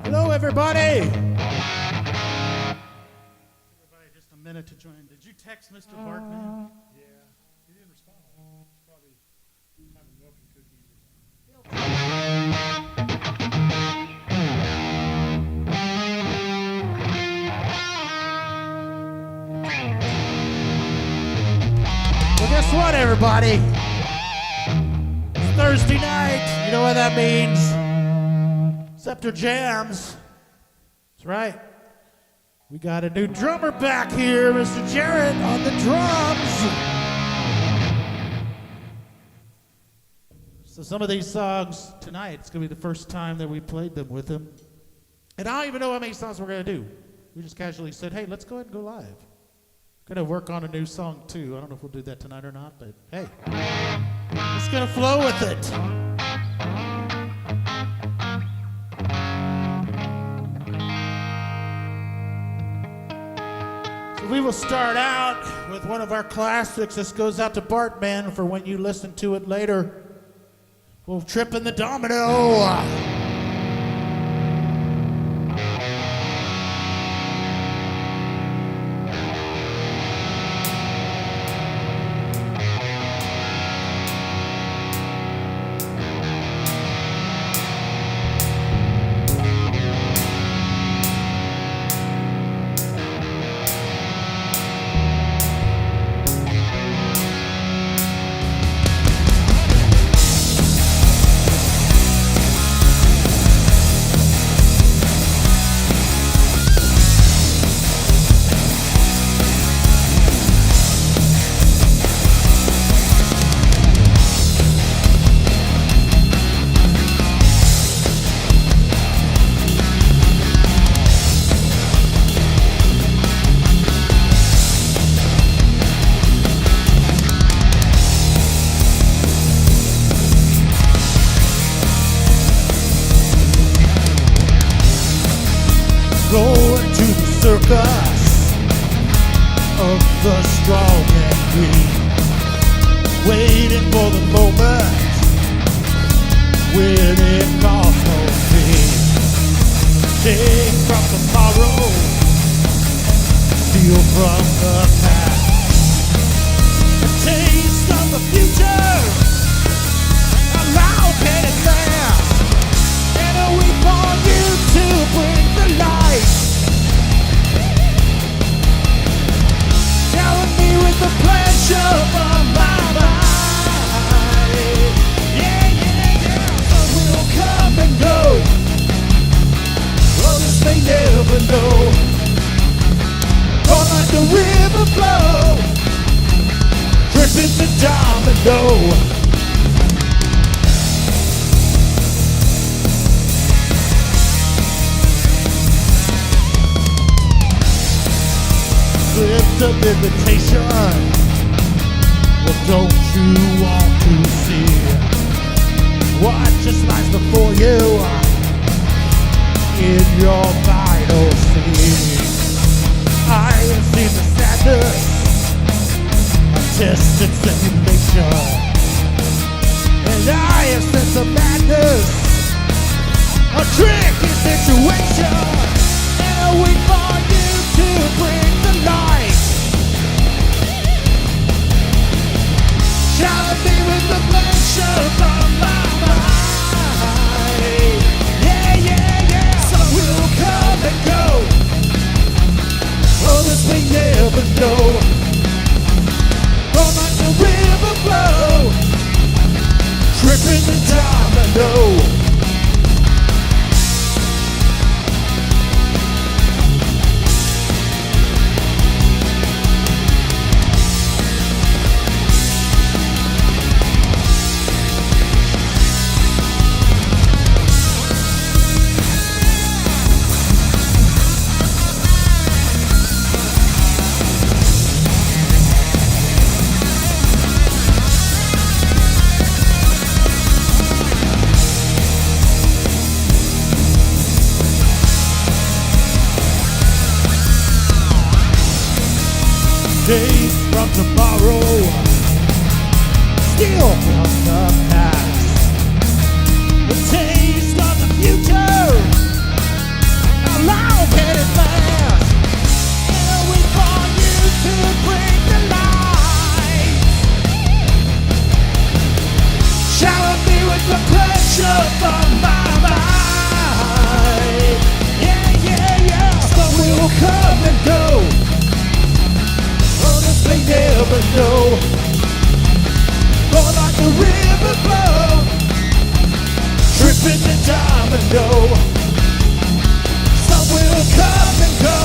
Hello, everybody. Everybody, just a minute to join. Did you text Mr. Bartman? Yeah, he didn't respond. He's probably having milk and cookies or something. Well, guess what, everybody? It's Thursday night. You know what that means? Scepter jams. That's right. We got a new drummer back here, Mr. Jarrett on the drums. So some of these songs tonight, it's going to be the first time that we played them with him. And I don't even know how many songs we're going to do. We just casually said, hey, let's go ahead and go live. Going to work on a new song, too. I don't know if we'll do that tonight or not, but hey, it's going to flow with it. So we will start out with one of our classics. This goes out to Bartman for when you listen to it later. We'll trip in the domino. Going to the circus of the strong and weak, waiting for the moment when it calls for me. Take from tomorrow, steal from the past, a taste of the future. How can it last? And I wait for you to bring the light, showering me with the pleasure of my mind. Yeah, yeah, yeah. Sun will come and go. Others may never know. Gonna let the river flow, dripping the domino. Lift of invitation. Well, don't you want to see what just lies before you in your vital scene? I have seen the sadness of tested simulation, and I have seen the madness, a tricky situation, and I wait for you to bring the light, shower me with the pleasure from my mind. Yeah, yeah, yeah. Sun will come and go. Others may never know. Gonna let the river flow, tripping the domino. days from tomorrow, steal from the past, the taste of the future. How long can it last? And we want you to bring the light. Shower me with the pressure from my mind. Yeah, yeah, yeah. But we will come and go. Others may never know. Go like the river flow, tripping the domino. Some will come and go.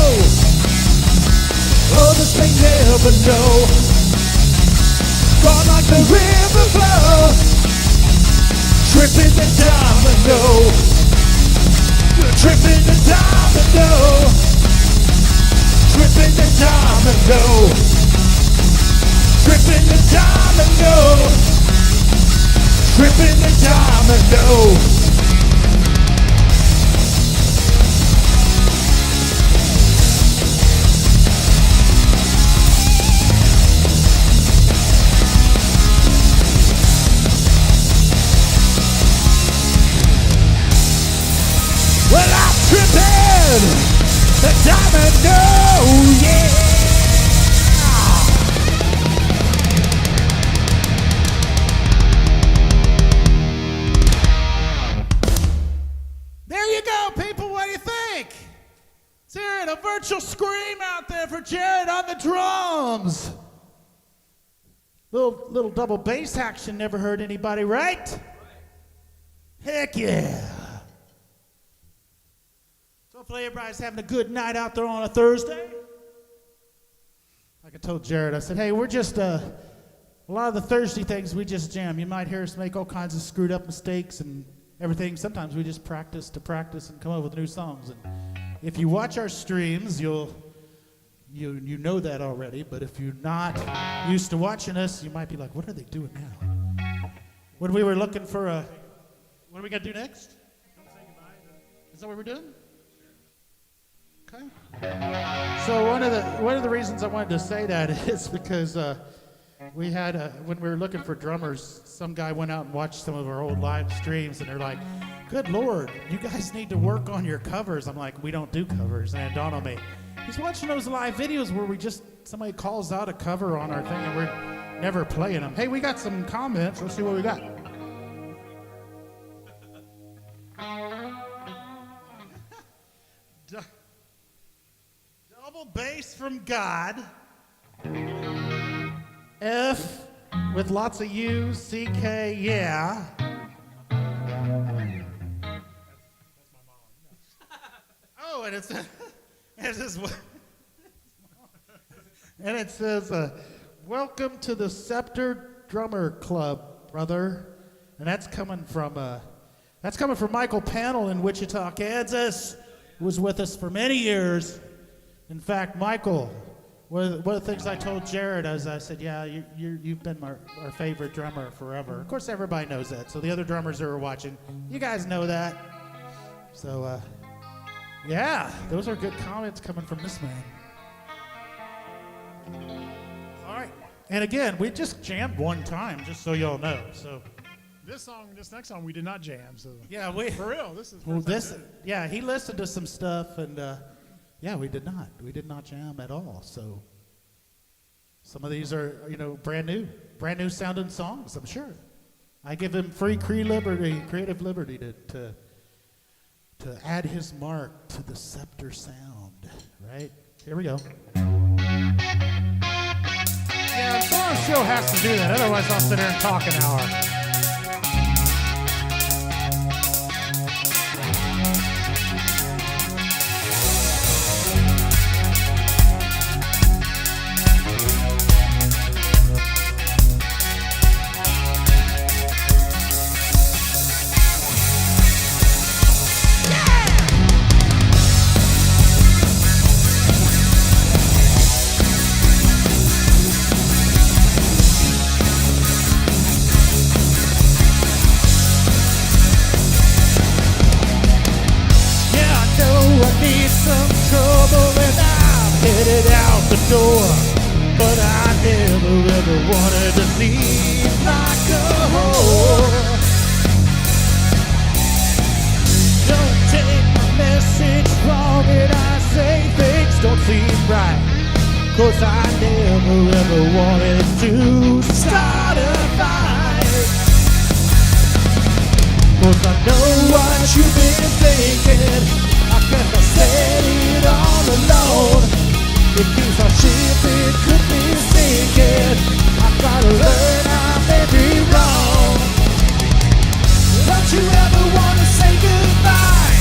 Others may never know. Go like the river flow, tripping the domino. Tripping the domino. Tripping the domino. Tripping the domino. Tripping the domino. Well, I'm tripping the domino, yeah. There you go, people. What do you think? Let's hear it. A virtual scream out there for Jarrett on the drums. Little double bass action. Never heard anybody, right? Heck yeah. So hopefully everybody's having a good night out there on a Thursday. Like I told Jarrett, I said, hey, we're just, a lot of the Thursday things we just jam. You might hear us make all kinds of screwed up mistakes and everything. Sometimes we just practice to practice and come up with new songs. And if you watch our streams, you know that already. But if you're not used to watching us, you might be like, what are they doing now? When we were looking for what are we going to do next? Is that what we're doing? Okay. So one of the reasons I wanted to say that is because we had when we were looking for drummers, some guy went out and watched some of our old live streams, and they're like, "Good Lord, you guys need to work on your covers." I'm like, "We don't do covers," and it dawned on me. He's watching those live videos where somebody calls out a cover on our thing, and we're never playing them. Hey, we got some comments. Let's see what we got. Double bass from God. F with lots of U's, CK, yeah. Oh, and it says, welcome to the Scepter Drummer Club, brother. And that's coming from Michael Panel in Wichita, Kansas, who was with us for many years. In fact, Michael, one of the things I told Jarrett is I said, yeah, you've been our favorite drummer forever. Of course, everybody knows that. So the other drummers that are watching, you guys know that. So, yeah, those are good comments coming from this man. All right. And again, we just jammed one time, just so y'all know. So This next song, we did not jam. So yeah, for real, this is. Yeah, he listened to some stuff, and yeah, we did not jam at all. So some of these are brand new sounding songs. I'm sure. I give him free creative liberty to add his mark to the Scepter sound. Right here we go. Yeah, the show has to do that. Otherwise, I'll sit there and talk an hour. Need some trouble and I'm headed out the door. but I never ever wanted to seem like a whore. Don't take my message wrong and I say things don't seem right, 'cause I never ever wanted to start a fight. 'Cause I know what you've been thinking, I guess I said it all alone. It keeps our ship, it could be sinking. I gotta learn I may be wrong. Don't you ever wanna say goodbye?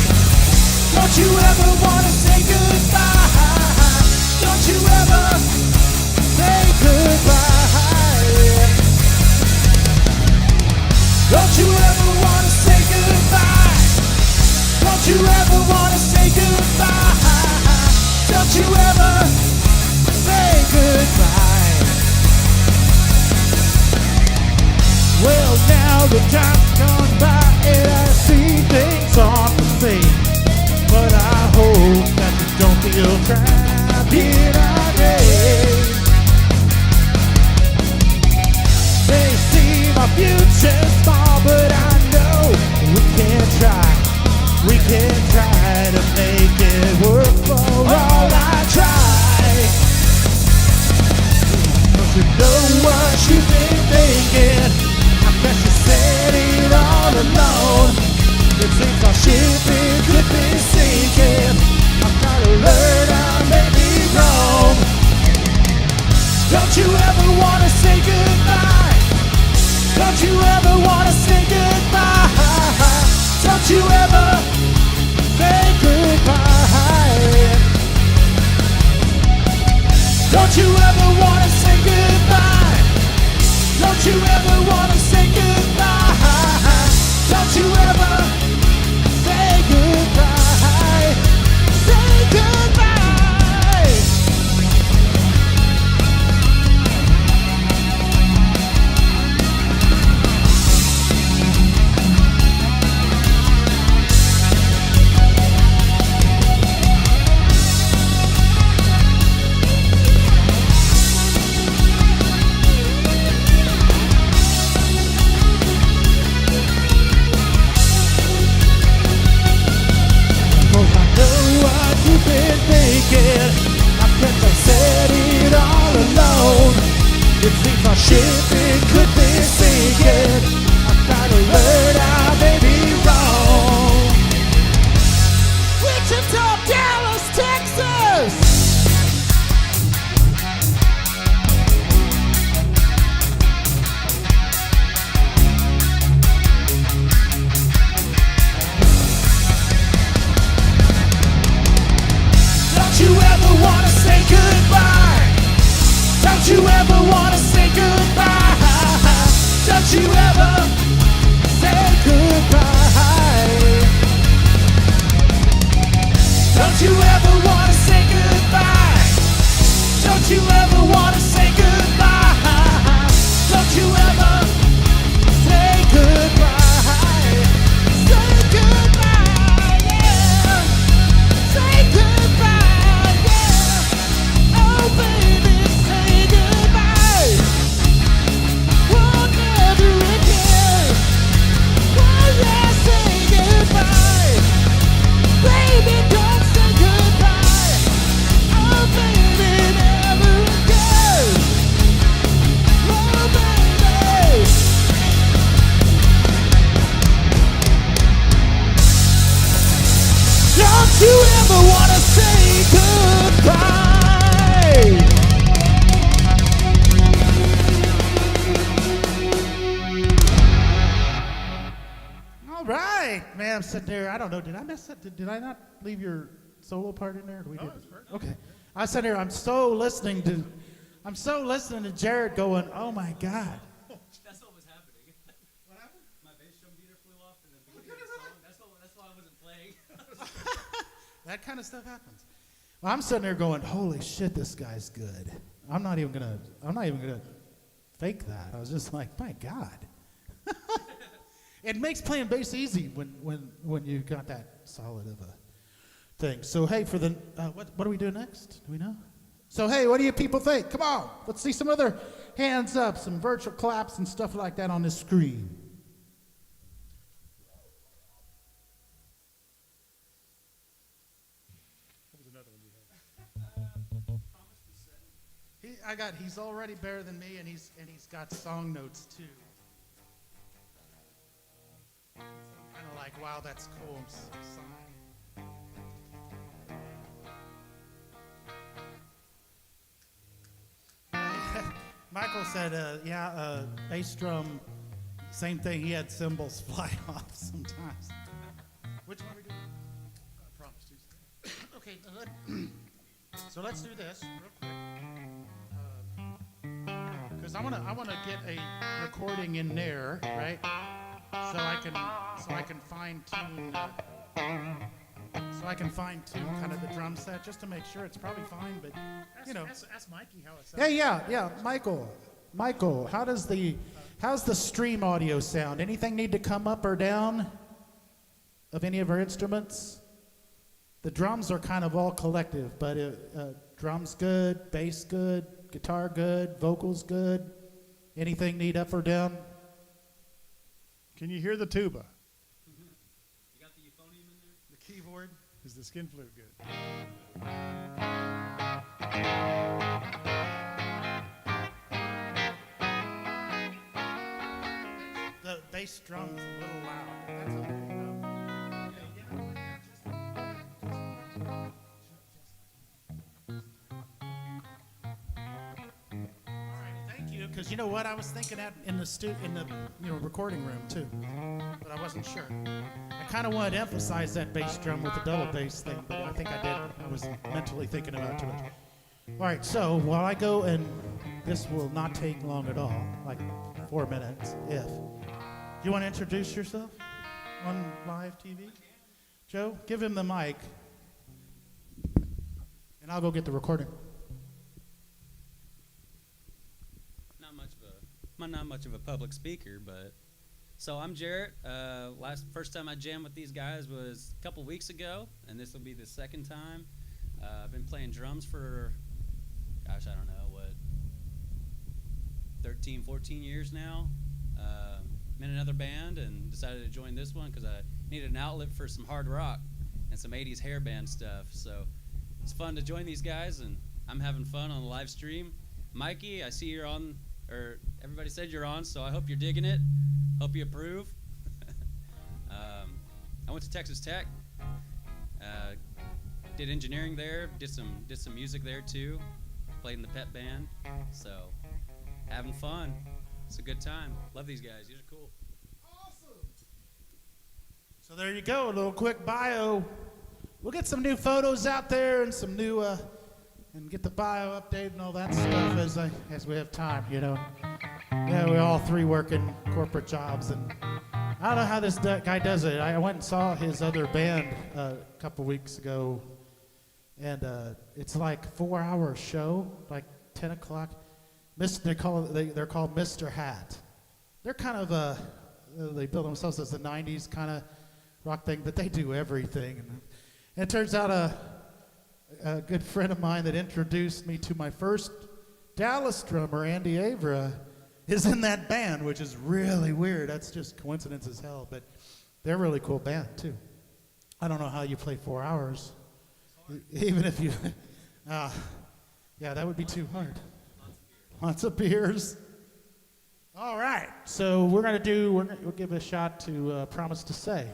Don't you ever wanna say goodbye? Don't you ever say goodbye? Don't you ever wanna say goodbye? Don't you ever wanna say goodbye? Don't you ever say goodbye? Well, now the time's gone by and I see things aren't the same, but I hope that you don't feel trapped in our days. They see my future small, but I know we can try. We can try to make it work for all I try. Don't you know what you've been thinking? I guess you said it all alone. It seems our ship it could be sinking. I've gotta learn I may be wrong. Don't you ever wanna say goodbye? Don't you ever wanna say goodbye? Don't you ever say goodbye? Don't you ever wanna say goodbye? Don't you ever wanna say goodbye? Don't you ever say goodbye? Say goodbye. I guess I said it all alone. It seems our ship it could be sinking. I gotta learn I may be wrong. Wichita, Dallas, Texas. Don't you ever wanna say goodbye? Don't you ever wanna say goodbye? Don't you ever say goodbye? Don't you ever wanna say goodbye? Don't you ever wanna say goodbye? Don't you ever say goodbye? Say goodbye, yeah. Say goodbye, yeah. Oh baby, say goodbye. We'll never again. Oh yeah, say goodbye. Baby, don't say goodbye. Oh baby, never again. Oh baby. Don't you ever wanna say goodbye? All right, man, I'm sitting there. I don't know. Did I mess up? Did I not leave your solo part in there? We did. That's perfect. Okay. I sat there. I'm so listening to Jarrett going, "Oh my God." That's what was happening. What happened? My bass drum beater flew off in the beginning of the song. That's why I wasn't playing. That kind of stuff happens. Well, I'm sitting there going, "Holy shit, this guy's good." I'm not even gonna fake that. I was just like, "My God." It makes playing bass easy when you got that solid of a thing. So hey, for the what do we do next? Do we know? So, hey, what do you people think? Come on, let's see some other hands up, some virtual claps and stuff like that on this screen. What was another one you had? He's already better than me, and he's got song notes too. Kind of like, wow, that's cool. Sign. Michael said, bass drum, same thing. He had cymbals fly off sometimes. Which one are we doing? Promise Tuesday. Okay, so let's do this real quick. Because I wanna get a recording in there, right? So I can fine tune. So I can fine tune kind of the drum set just to make sure it's probably fine, but you know. Ask Mikey how it sounds. Hey, yeah, Michael, how's the stream audio sound? Anything need to come up or down of any of our instruments? The drums are kind of all collective, but drums good, bass good, guitar good, vocals good. Anything need up or down? Can you hear the tuba? You got the euphonium in there? The keyboard? Is the skin flute good? The bass drum's a little loud. That's okay. Because you know what, I was thinking that in the recording room too, but I wasn't sure. I kind of wanted to emphasize that bass drum with the double bass thing, but I think I did. I was mentally thinking about it too much. All right, so while I go, and this will not take long at all, like 4 minutes, if. You want to introduce yourself on live TV? Joe, give him the mic, and I'll go get the recording. Not much of a public speaker, but so I'm Jarrett. First time I jammed with these guys was a couple weeks ago, and this will be the second time. I've been playing drums for, I don't know, 13, 14 years now. I'm in another band and decided to join this one because I needed an outlet for some hard rock and some 80s hair band stuff. So it's fun to join these guys, and I'm having fun on the live stream. Mikey, I see you're on, or everybody said you're on, so I hope you're digging it. Hope you approve. I went to Texas Tech, did engineering there, did some music there too, played in the pep band, so having fun. It's a good time. Love these guys. These are cool. Awesome. So there you go, a little quick bio. We'll get some new photos out there and some new and get the bio updated and all that stuff as we have time, you know. Yeah, we all three work in corporate jobs, and I don't know how this guy does it. I went and saw his other band a couple weeks ago, and it's like 4-hour show, like 10 o'clock. They're called Mr. Hat. They're kind of they build themselves as the 90s kind of rock thing, but they do everything. And it turns out a good friend of mine that introduced me to my first Dallas drummer, Andy Avra, is in that band, which is really weird. That's just coincidence as hell, but they're a really cool band too. I don't know how you play 4 hours, even if you, yeah, that would be too hard. Lots of beers. All right, so we'll give it a shot to Promise to Say.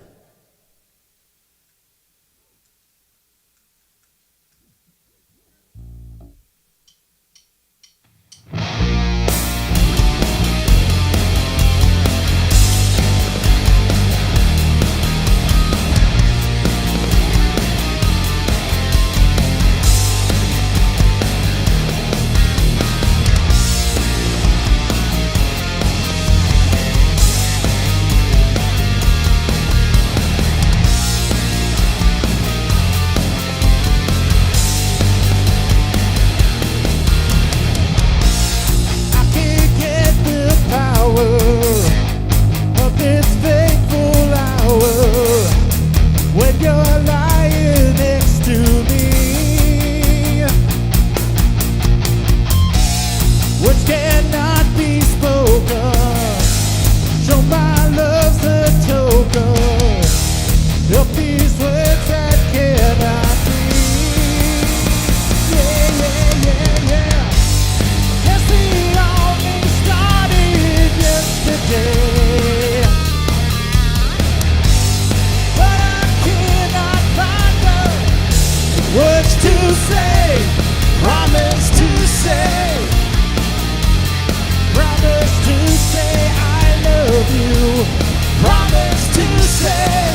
say,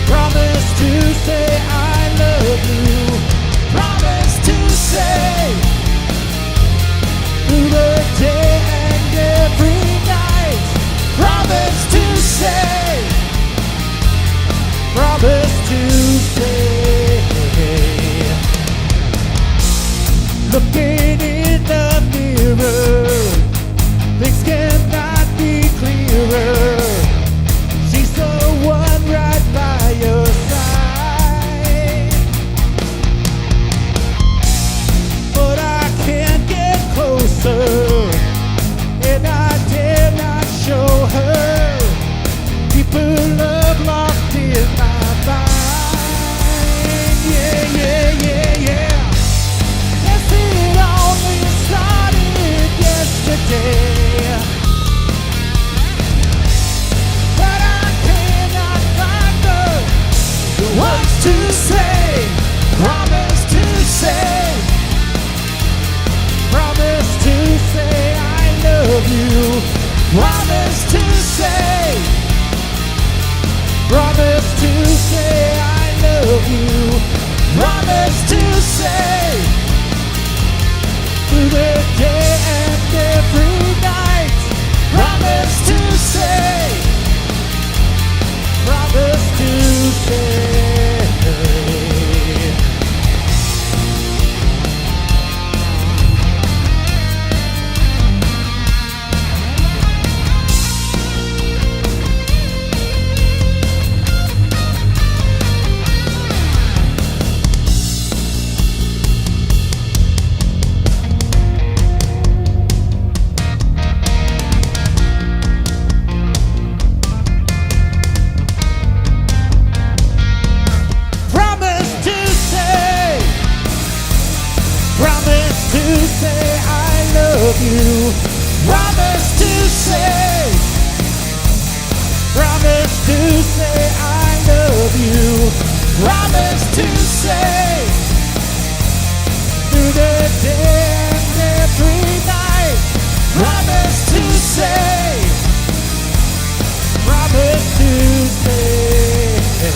promise to say I love you. Promise to say, through the day and every night. Promise to say, promise to say. Looking in the mirror, things cannot be clearer. She's the one right by your side, but I can't get closer, and I dare not show her. Keep her love locked in my mind. Yeah, yeah, yeah, yeah. Yes, it only started yesterday, but I cannot find the words to say. Promise to say, promise to say I love you. Promise to say, promise to say I love you. Promise to say, through the day and every night. Promise to say, promise to say. Promise to say, promise to say I love you. Promise to say, promise to say I love you. Promise to say, through the day and every night. Promise to say, promise to say.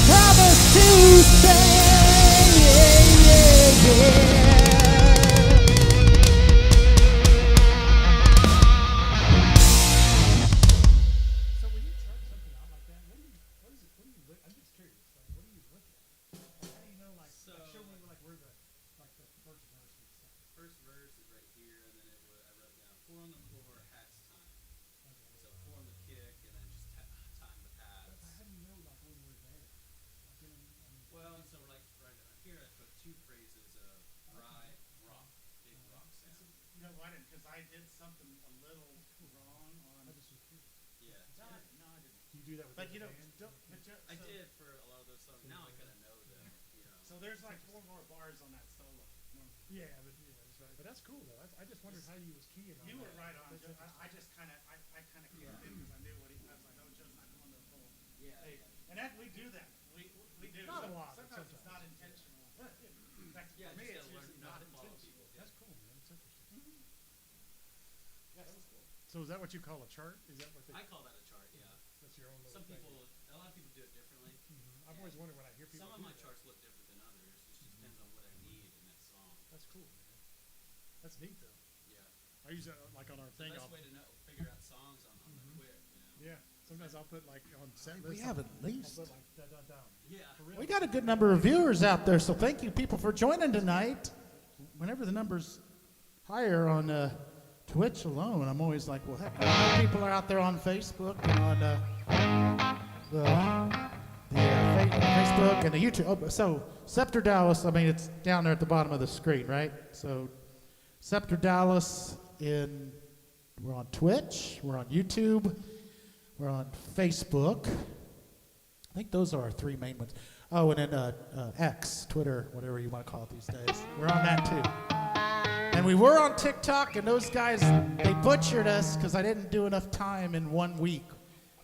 Promise to say, yeah, yeah, yeah. So when you chart something out like that, what is it, I'm just curious, like, what do you look at? Like, how do you know, like, So, show me, like, where the first verse would say? First verse is right here, and then I wrote down 4 on the floor, hats time. So 4 on the kick, and then just time with But hats. how do you know, like, when we're there? Like, Well, and so like right here, I put 2 phrases of ride, rock, big rock sound. You know what? Because I did something a little wrong on. I just was curious. Yeah, No, I didn't. Do you do that with But you the know, band? I did for a lot of those songs. Now I kind of know them, you know. So there's like 4 more bars on that solo. No, Yeah, that's right. But that's cool, though. I just wondered how you was keying on you were that. right on. That's Joe. I just kind of, I kind of kicked in because I knew what he. I was like, oh, Joe's not going to the full. Yeah, Hey, yeah. and that we do that. We do. Not a lot, but Sometimes it's sometimes. not intentional. In fact, Yeah, for me, just it's gotta learn usually not not to follow intentional. people. That's cool, man. That's interesting. Yeah, that was cool. So is that what you call a chart? Is that what they? I call that a chart, yeah. That's your own little Some thing. people, a lot of people do it differently. I've always wondered when I hear people. Some of do my that. charts look different than others. It just depends on what I need in that song. That's cool, man. That's neat, though. Yeah. I use that like on our The thing. best I'll, way to know, figure out songs on the quick, you know. yeah. Sometimes I'll put like on set We list. have at I'll least. put like da da down. Yeah. For real. We got a good number of viewers out there, so thank you people for joining tonight. Whenever the number's higher on Twitch alone, I'm always like, well, heck, I know people are out there on Facebook and on Facebook and the YouTube. Oh, so Scepter Dallas, I mean, it's down there at the bottom of the screen, right? So Scepter Dallas in We're on Twitch. We're on YouTube. We're on Facebook. I think those are our three main ones. Oh, and then X, Twitter, whatever you want to call it these days. We're on that too. And we were on TikTok, and those guys, they butchered us because I didn't do enough time in 1 week.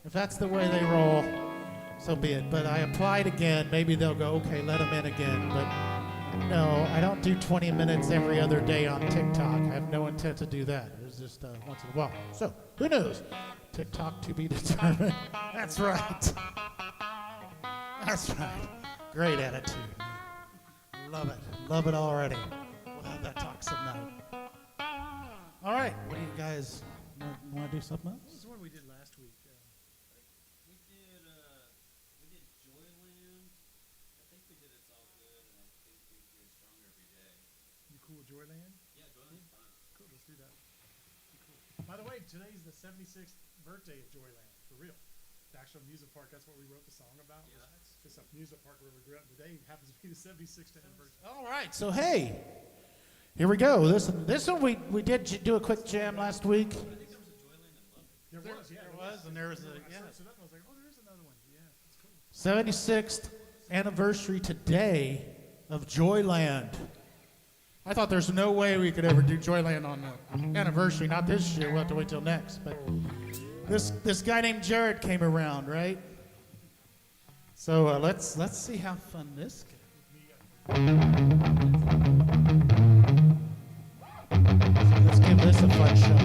If that's the way they roll, so be it. But I applied again. Maybe they'll go, okay, let them in again. But no, I don't do 20 minutes every other day on TikTok. I have no intent to do that. It's just once in a while. So, who knows? TikTok to be determined. That's right. That's right. Great attitude. Love it. Love it already. We'll have that talk some night. All right. What do you guys want to do something else? This is what we did last week. We did Joyland. I think we did It's All Good, and I think we did Stronger Every Day. You cool with Joyland? Yeah, Joyland's fun. Cool, let's do that. Be cool. By the way, today's the 76th birthday of Joyland, for real. The actual music park, that's what we wrote the song about. Yeah, It's a music park where we grew up. Today happens to be the 76th anniversary. All right. So, hey, here we go. This one we did do a quick jam last week. I think there was a Joyland in Lubbock. There was, yeah. There was, and there was a, I yeah. searched it up and I was like, oh, there is another one. Yeah, that's cool. 76th anniversary today of Joyland. I thought there's no way we could ever do Joyland on the anniversary. Not this year. We'll have to wait till next. But this guy named Jarrett came around, right? So let's see how fun this gets. Let's give this a fun show.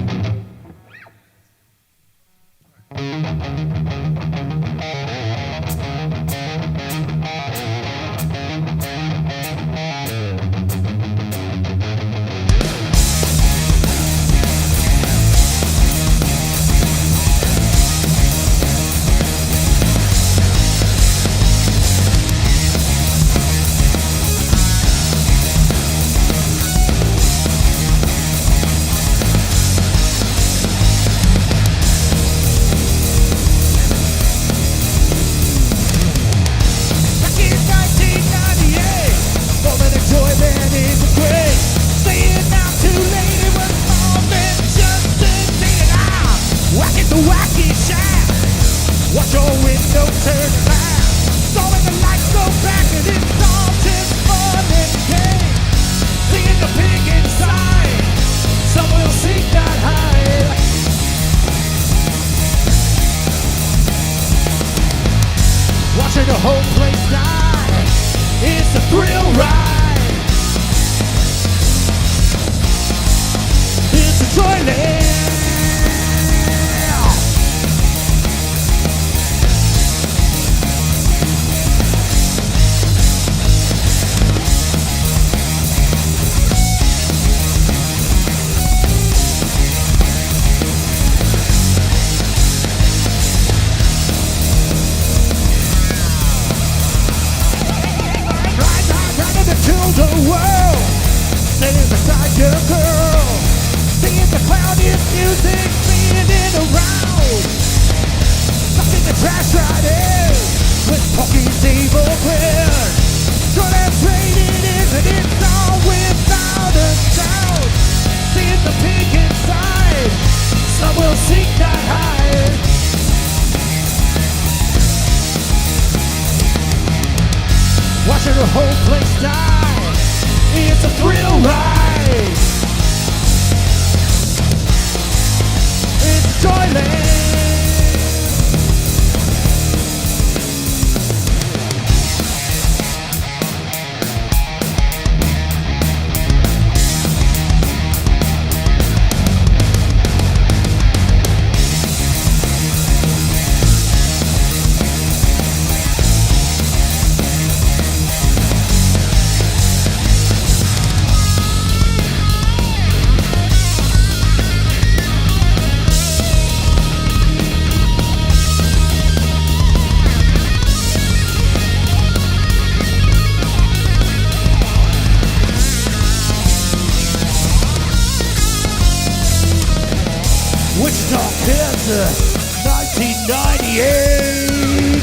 Kansas, 1998.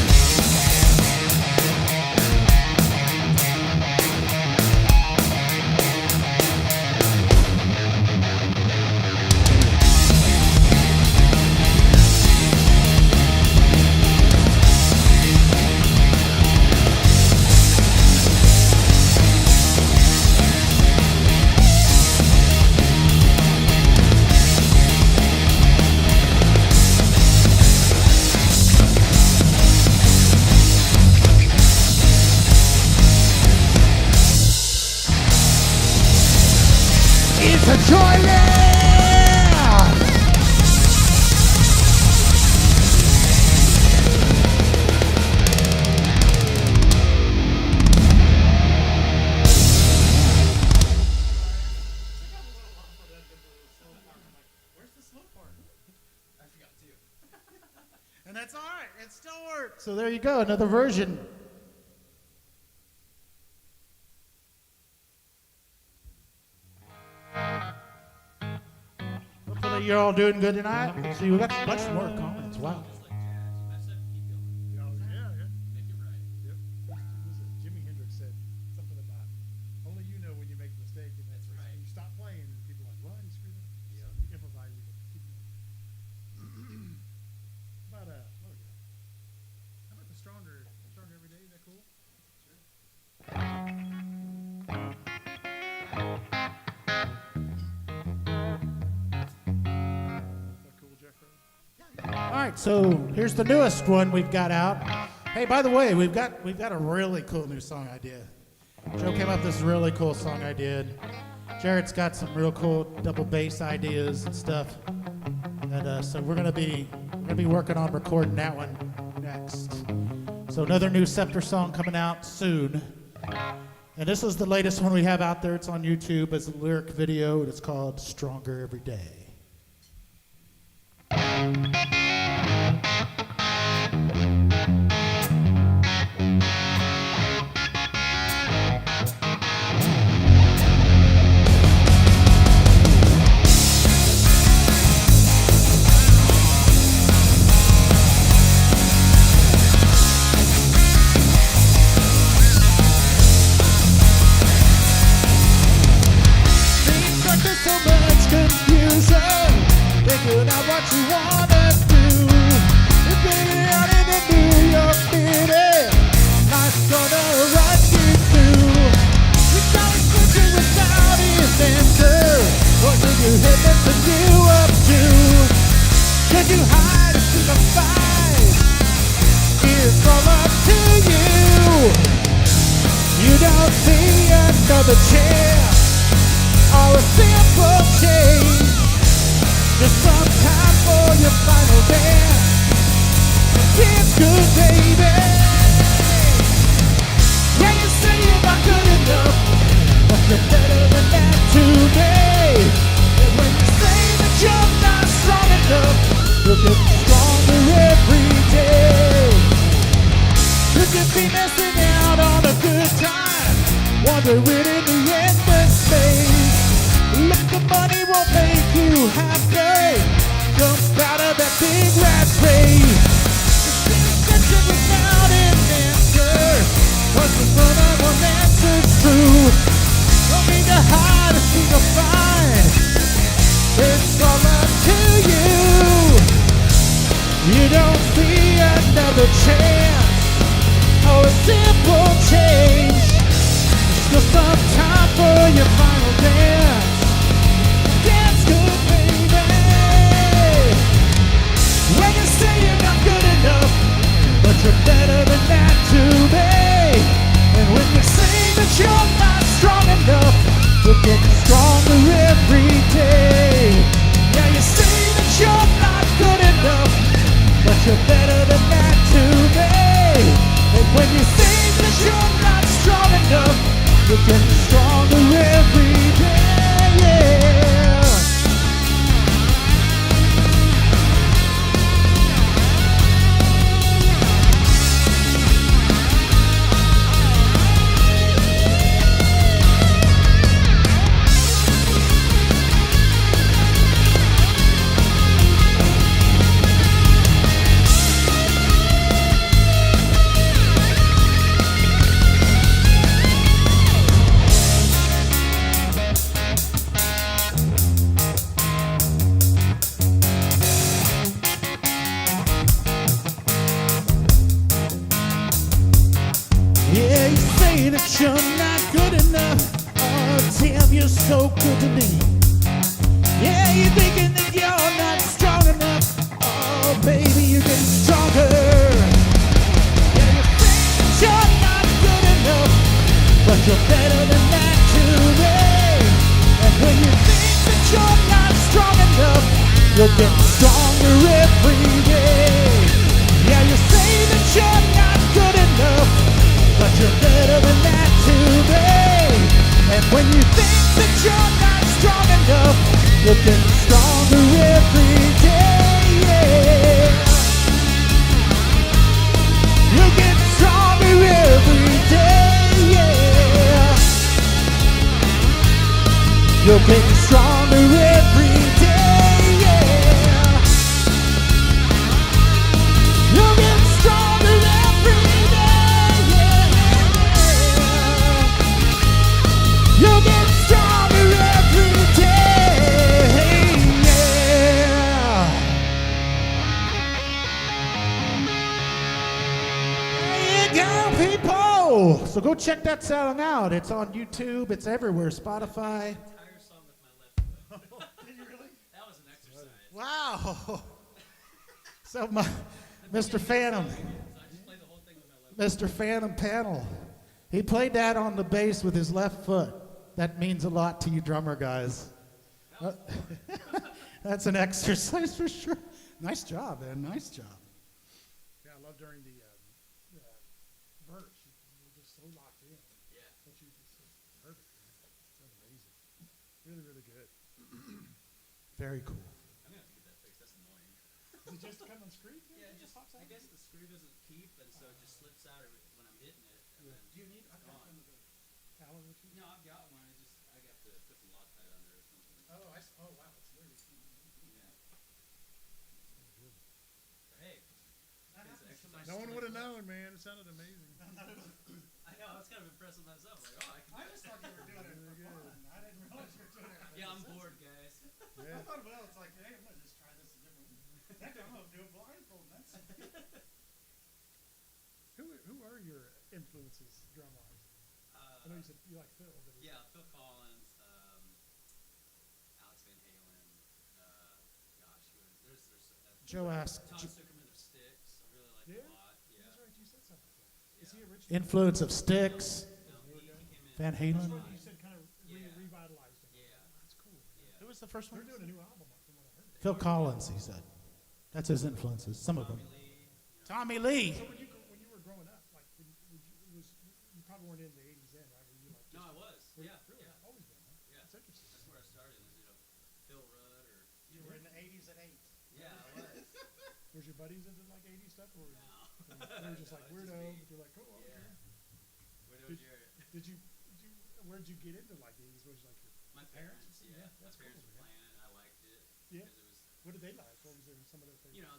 to Joyland! And that's all right. It still works. So there you go, another version. Hopefully you're all doing good tonight. See, we got a bunch more comments. Wow. Yep. Jimi Hendrix said something about only you know when you make a mistake, and that's right. And you stop playing, and people are like, "What? You screwed up." So you improvise, you can keep going. About what we got? How about the stronger every day? Is that cool? Sure. Is that cool, Jeffrey? All right, so here's the newest one we've got out. Hey, by the way, we've got a really cool new song idea. Joe came up with this really cool song idea. Jarrett's got some real cool double bass ideas and stuff. And so we're gonna be working on recording that one next. So another new Scepter song coming out soon. And this is the latest one we have out there. It's on YouTube as a lyric video, and it's called Stronger Every Day. Seems like there's so much confusion. Figure out what you wanna do. You're figuring out in the New York City. Life's gonna run you through. You gotta switch it without his answer. What do you hit them to do up to? Could you hide or seek a fight? It's all up to you. You don't see another chance or a simple change. Just some time for your final dance. It's good, baby. Yeah, you say you're not good enough, but you're better than that today. And when you say that you're not strong enough, you're getting stronger every day. Could you be missing out on a good time? Wondering in the endless space. Look, the money won't make you happy. Jump out of that big rat race. Searching without an answer, 'cause the none of one answer's true. Don't need to hide or seek a find. It's all up to you. You don't see another chance or a simple change. Still some time for your final dance. Dance good, baby. When you say you're not good enough, but you're better than that today. And when you say that you're not strong enough, you're getting stronger every day. Yeah, you say that you're not good enough, but you're better than that today. And when you say that you're not strong enough, you're getting stronger every day, yeah. Yeah, you say that you're not good enough. Oh, Tim, you're so good to me. Yeah, you're thinking that you're not strong enough. Oh, baby, you're getting stronger. Yeah, you think that you're not good enough, but you're better than that today. And when you think you're not strong enough, you're getting stronger every day. Yeah, you say that you're not good enough, but you're better than that today. And when you think that you're not strong enough, you're getting stronger every day. Yeah. You're getting stronger every day. Yeah. You're getting stronger every day. Yeah. You're getting stronger every day. Yeah. You'll get stronger every day. Yeah. There you go, people. So go check that song out. It's on YouTube. It's everywhere. Spotify. Entire song with my left foot. Did you really? That was an exercise. Wow. So Mr. Phantom, So I just played the whole thing with my left Mr. Phantom Panel, he played that on the bass with his left foot. That means a lot to you drummer guys. That's an exercise for sure. Nice job, man. Nice job. Yeah, I love during the verse. You were just so locked in. Yeah. But you just perfect. Man. That's amazing. Really, really good. Very cool. I'm gonna have to get that fixed. That's annoying. Is it just come on screen? Yeah, it just I guess the screw doesn't keep, and so it just slips out when I'm hitting it. And then Do you need? I've got gone. one of the Allen or two. No, I've got one. I got to put some Loctite under or something. Oh, oh wow, it's literally. Yeah. But hey, That it's happens to exercise. No one would have known, man. It sounded amazing. I know. I was kind of impressed with myself. Like, oh, I can. I just thought you were doing it for fun. I didn't realize you were doing it. Yeah, I'm bored, guys. Yeah. I thought, well, it's like, hey, I'm gonna just try this a different way. Heck, I'm gonna do it blindfold. That's Who are your influences drum wise? I know you said you like Phil. But Yeah, Phil Collins, Alex Van Halen. Gosh, there's Joe asked, Tom Zuckerman of Styx. I really like Yeah? a lot. Yeah. That's right. You said something like that. Is he Yeah. original? influence of Styx, No, he came in. Van That's Halen. what you said kind of Yeah. revitalized him. Yeah. That's cool. Yeah. Who was the first They're doing a new album from what I heard. Phil Collins, he said. That's his influences, some of them. Tommy Lee, Tommy Lee. you know. So when you were growing up, like, you probably weren't in the 80s then, right? Were you like No, just, I was. were you Yeah. really? Yeah. Always been, huh? Yeah. That's interesting. That's where I started. Was, Phil Rudd or you were in the 80s at 8. yeah, I was. Was your buddies into like 80s stuff, or No. they were just like No, it's just weirdo? me. But you're like, cool. Yeah. Okay. Widow Did- Jarrett. Where'd you get into like 80s? Was like your My parents. Yeah. Yeah, My that's parents cool, were man. playing it. I liked it Yeah. because it was. What did they like? What was some of their favorites? You know,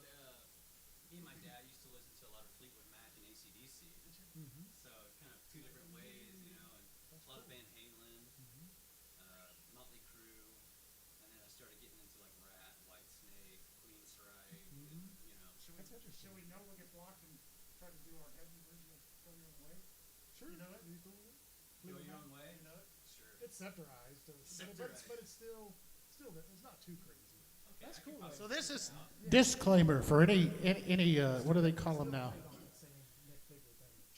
me and my dad used to listen to a lot of Fleetwood Mac and AC/DC. Mm-hmm. So kind of two different ways, and a lot of Van Halen, Mm-hmm. Motley Crue, and then I started getting into like Rat, Whitesnake, Queensryche, Mhm. Should That's we, interesting. should we no look at block and try to do our heavy version of Go Your Own Way? Sure. You know it? Are you cool with it? Go Your Own Way. You know it? Sure. It's Scepterized, but it's still it's not too crazy. Okay, That's I could cool, probably though. So this is Disclaimer for any what do they call them now?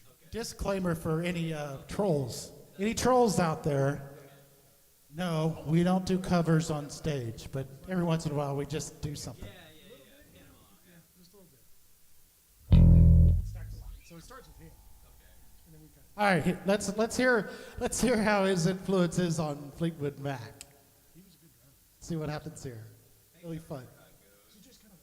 Okay. Disclaimer for any trolls. Any trolls out there? No, we don't do covers on stage, but every once in a while we just do something. Yeah. Piano along, yeah. Just a little bit. So it starts with him, Okay. and then we kind of. All right, let's hear how his influence is on Fleetwood Mac. He was a good drummer. See what happens here. Really fun. So just kind of.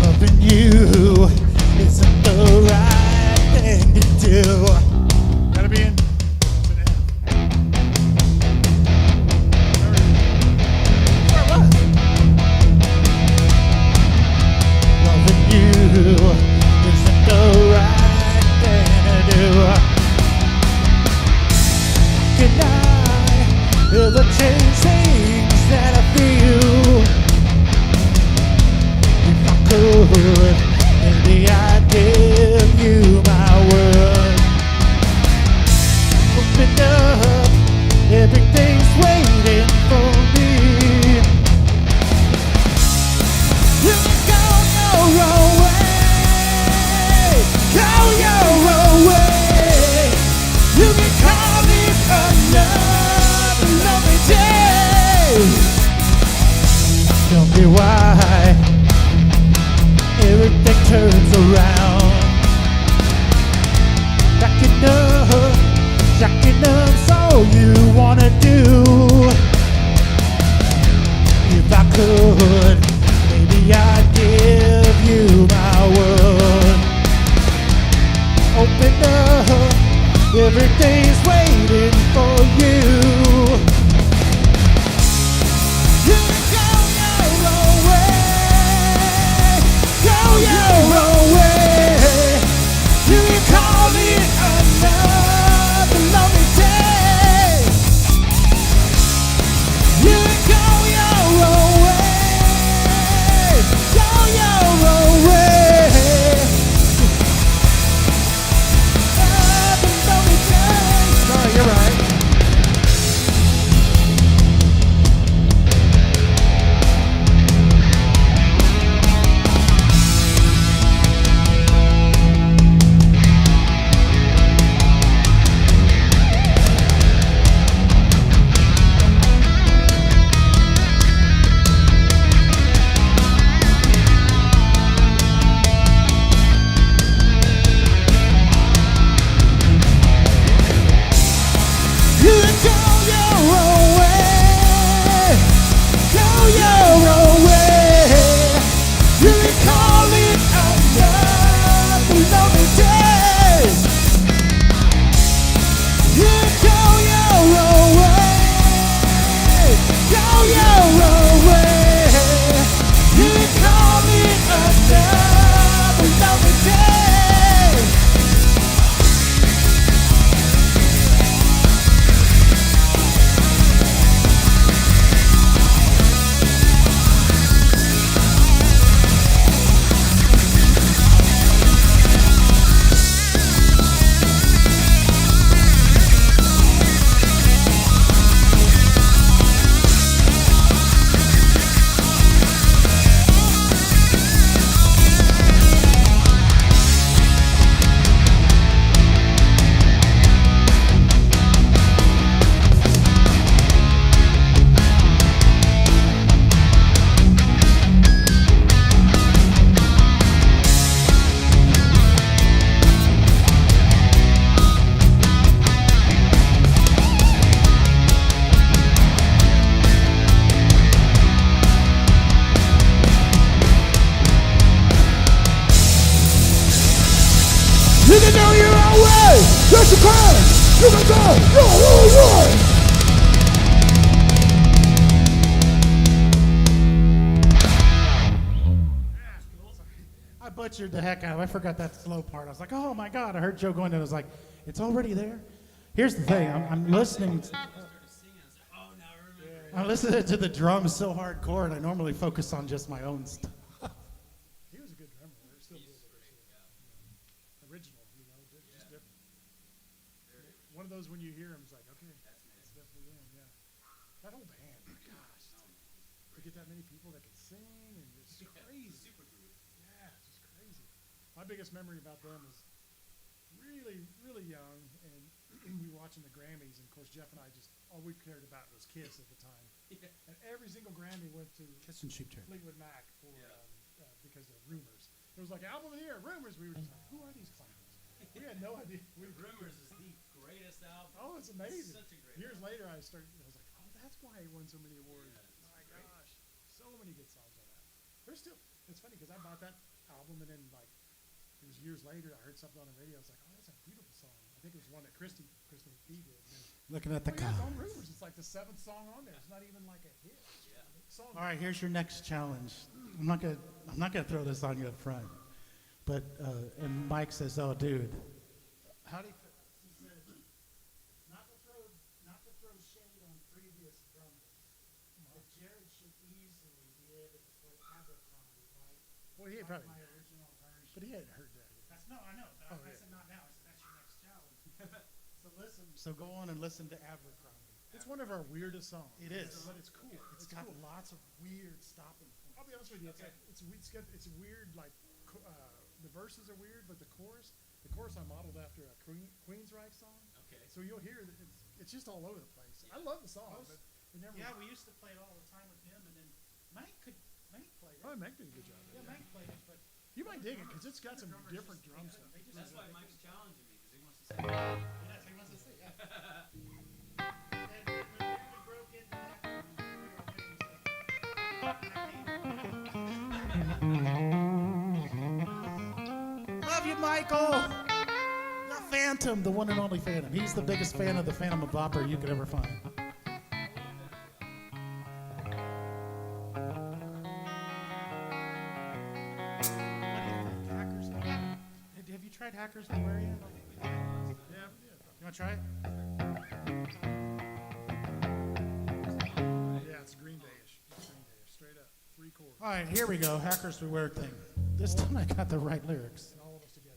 Loving you isn't the right thing to do. Gotta be in turns around. Jacking up's all you wanna do. If I could, maybe I'd give you my word. Open up, everything's waiting for you. You go your own way, go your own way. You can call it another lonely day. You can go your own way, go your own way. Another lonely day. No, you're right. You can go your own way, go your own way. You can call it another lonely day. You can go your own way, go your own way. You can call it another lonely day. You can know your own way. Yes, you can. You can go your own way. I butchered the heck out of it. I forgot that slow part. I was like, oh my God. I heard Joe going and I was like, it's already there. Here's the thing. I'm listening. I'm listening to the drums so hardcore, and I normally focus on just my own stuff. He was a good drummer. We're still good. Original, just different. One of those when you hear him, it's like, okay, that's definitely him. Yeah. That whole band, my gosh. To get that many people that can sing, and it's crazy. Super group. Yeah, it's just crazy. My biggest memory about them was really, really young, and we were watching the Grammys, and of course Jeff and I just all we cared about was Kiss at the time. Yeah. And every single Grammy went to Kiss and Sheep Turn. Fleetwood Mac for because of Rumors. It was like album of the year, Rumors. We were just like, who are these clowns? We had no idea. Rumors is the greatest album. Oh, it's amazing. Such a great Years album. later, I was like, oh, that's why he won so many awards. Yeah, My gosh, so many good songs on that. There's still. It's funny because I bought that album and then like it was years later I heard something on the radio. I was like, oh, that's a beautiful song. I think it was one that Kristen McPhee did. Looking at the It's on Rumors. It's like the 7th song on there. It's not even like a hit. Yeah. Song. All right, here's your next challenge. I'm not gonna throw this on you up front, but and Mike says, "Oh, dude, how do you?" He said, "Not to throw shade on previous drummers, but Jarrett should easily be able to play Abercrombie, right? Well, he Like probably. my original version." But he hadn't heard that yet. That's no, I know. But Oh, I yeah. said not now. I said that's your next challenge. So listen. So go on and listen to Abercrombie. It's one of our weirdest songs. It is. But it's cool. It's got lots of weird stopping points. I'll be honest with you. It's weird. Like the verses are weird, but the chorus I modeled after a Queensryche song. Okay. So you'll hear that it's just all over the place. I love the song, but it never. Yeah, we used to play it all the time with him, and then Mike played it. Oh, Meg did a good job. Yeah, Mike played it, but You might dig it because it's got some different drum stuff. That's why Mike's challenging me because he wants to say. Yes, he wants to see. Yeah. And when we broke into that, we were winning stuff. Love you, Michael. The Phantom, the one and only Phantom. He's the biggest fan of the Phantom of Opera you could ever find. Have you tried Hackers Beware yet? Yeah. You want to try it? Yeah, it's Green Day-ish. It's Green Day-ish. Straight up. 3 chords. All right, here we go. Hackers Beware thing. This time I got the right lyrics. All of us together.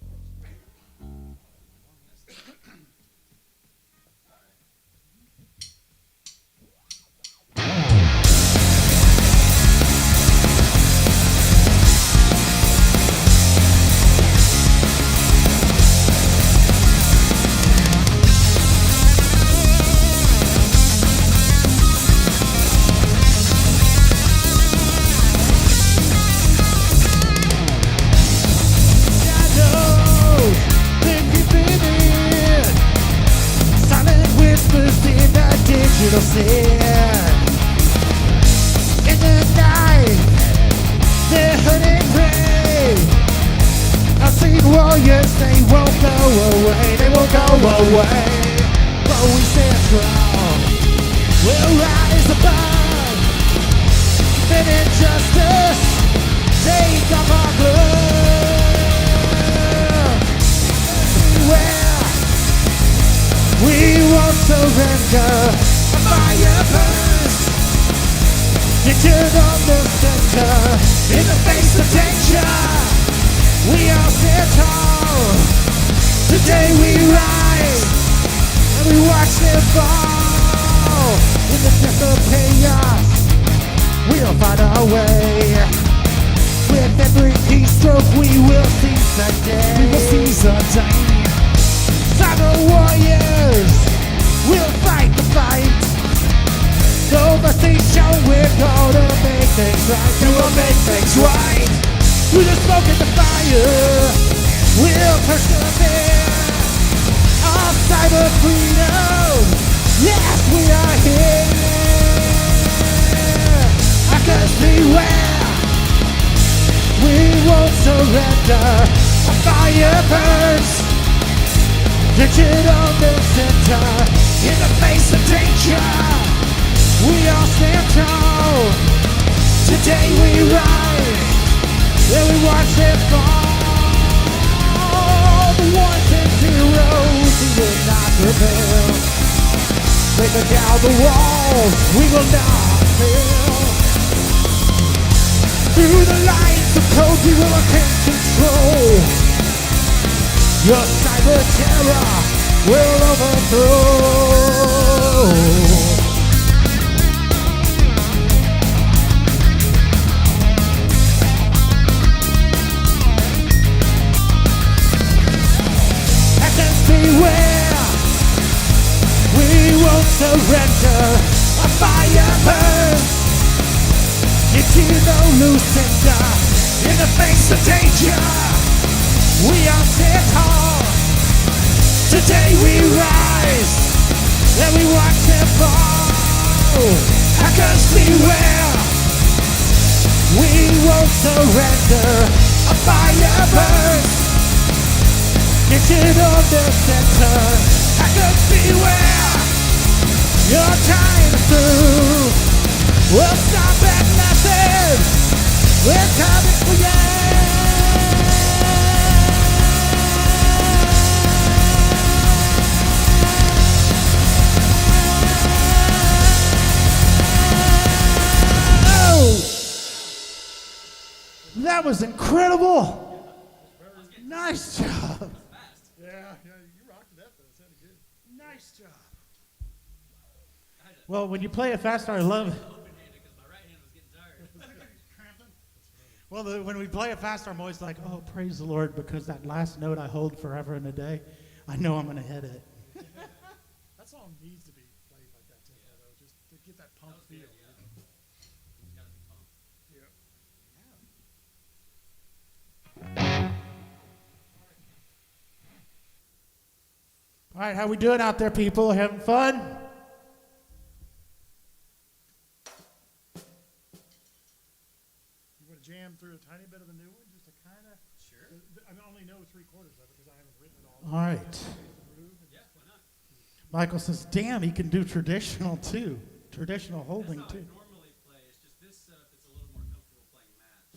Shadows, they keep in. Silent whispers in the digital sin. In the night, they're hurting rain. I've seen warriors, they won't go away. They won't go away. But we stand strong. We'll rise above. And injustice, take off our gloves. Everywhere, we won't surrender. A fire burns, digital the center. In the face of danger, we all stand tall. Today we rise, and we watch them fall. In the depth of chaos, we'll find our way. With every keystroke, we will seize the day. We will seize the day. Cyber warriors, we'll fight the fight. Though the things show, we're gonna make things right. And we'll make things right. Through the smoke and the fire, we'll persevere. Our cyber freedom, yes, we are here. Hackers beware, we won't surrender. A fire burns, digital the center. In the face of danger, we all stand tall. Today we rise, and we watch them fall. The ones and zeros, we will not prevail. Breaking down the walls, we will not fail. Through the lines of code, we will attain control. Your cyber terror will overthrow. Beware, we won't surrender. A fire burns, into the loose cinder. In the face of danger, we are stand tall. Today we rise, and we watch them fall. Hackers beware, we won't surrender. A fire burns, digital the center. Hackers beware, your time is through. We'll stop at nothing. We're coming for you. That was incredible. Nice job. Yeah, you rocked that though. It sounded good. Nice job. Well, when you play it faster, I love it. Well, when we play it faster, I'm always like, oh, praise the Lord, because that last note I hold forever and a day, I know I'm going to hit it. That song needs to be played like that tempo though, just to get that pump feel. Yeah. All right, how we doing out there, people? Having fun? You want to jam through a tiny bit of the new one, just to kind of. Sure. I only know 3/4 of it because I haven't written it all. All right. Yeah, why not? Michael says, damn, he can do traditional too. Traditional holding That's how too. I normally play. It's just this setup is a little more comfortable playing match.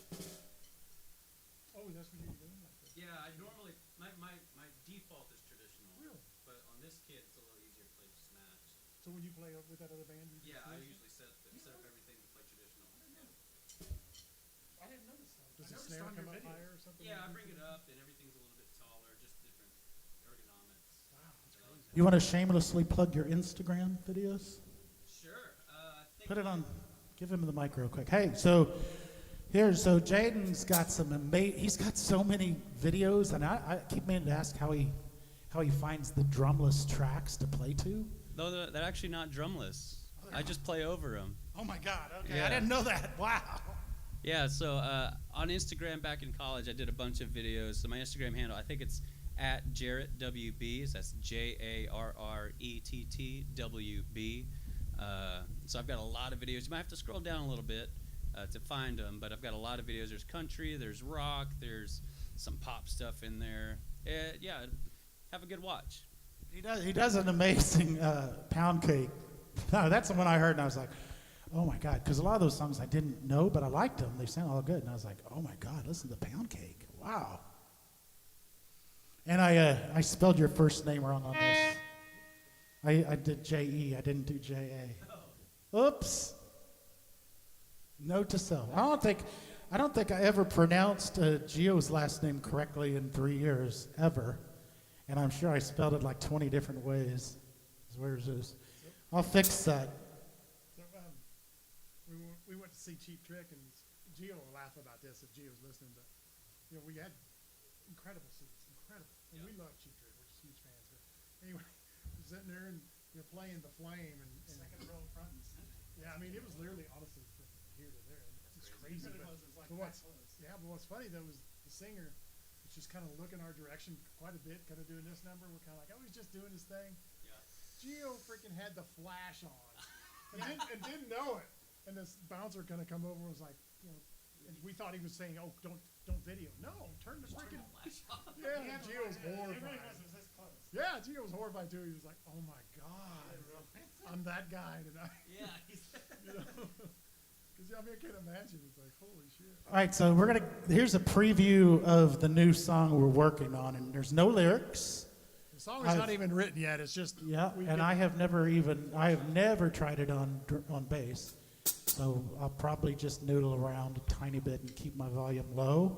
Oh, that's what you're doing? Like that. Yeah, I normally my default is traditional. Really? But on this kit, it's a little easier to play just match. So when you play with that other band, you Yeah, just I listen? usually set up everything to play traditional. I didn't notice that. Does the noticed snare on come your up videos. higher or something? Yeah, I when bring you it do up and everything's a little bit taller, just different ergonomics. Wow, that's crazy. You want to shamelessly plug your Instagram videos? Sure. I think Put it on. Give him the mic real quick. Hey, so Jaden's got he's got so many videos, and I keep meaning to ask how he finds the drumless tracks to play to. No, they're actually not drumless. I just play over them. Oh my God! Okay, I Yeah. didn't know that. Wow. Yeah, so on Instagram back in college, I did a bunch of videos. So my Instagram handle, I think it's at Jarrett WB. So that's JarrettWB. So I've got a lot of videos. You might have to scroll down a little bit to find them, but I've got a lot of videos. There's country, there's rock, there's some pop stuff in there. Yeah, have a good watch. He does an amazing pound cake. No, that's the one I heard, and I was like, oh my God, because a lot of those songs I didn't know, but I liked them. They sound all good, and I was like, oh my God, listen to pound cake. Wow. And I spelled your first name wrong on this. I did J-E. I didn't do J-A. Oops. Note to self. I don't think I ever pronounced Gio's last name correctly in 3 years, ever. And I'm sure I spelled it like 20 different ways. Where's this? I'll fix that. So we went to see Cheap Trick, and Gio will laugh about this if Gio's listening, but we had incredible seats, incredible. And we love Cheap Trick, we're just huge fans. But anyway, we're sitting there and playing The Flame, and Second row front and center. yeah, I mean it was literally honestly from here to there. It's crazy. It really But, was. It was like but that what's close. but what's funny though was the singer was just kind of looking our direction quite a bit, kind of doing this number. We're kind of like, oh, he's just doing his thing. Yeah. Gio freaking had the flash on and didn't know it. And this bouncer kind of come over and was like, and we thought he was saying, oh, don't video. No, turn the freaking. Yeah, He had Gio was it really horrified. was. It was this close. Yeah, Gio was horrified too. He was like, oh my God, I'm that guy tonight. Yeah, he's Because I can't imagine. It's like, holy shit. All right, so here's a preview of the new song we're working on, and there's no lyrics. The song is not even written yet. It's just I have never tried it on bass, so I'll probably just noodle around a tiny bit and keep my volume low.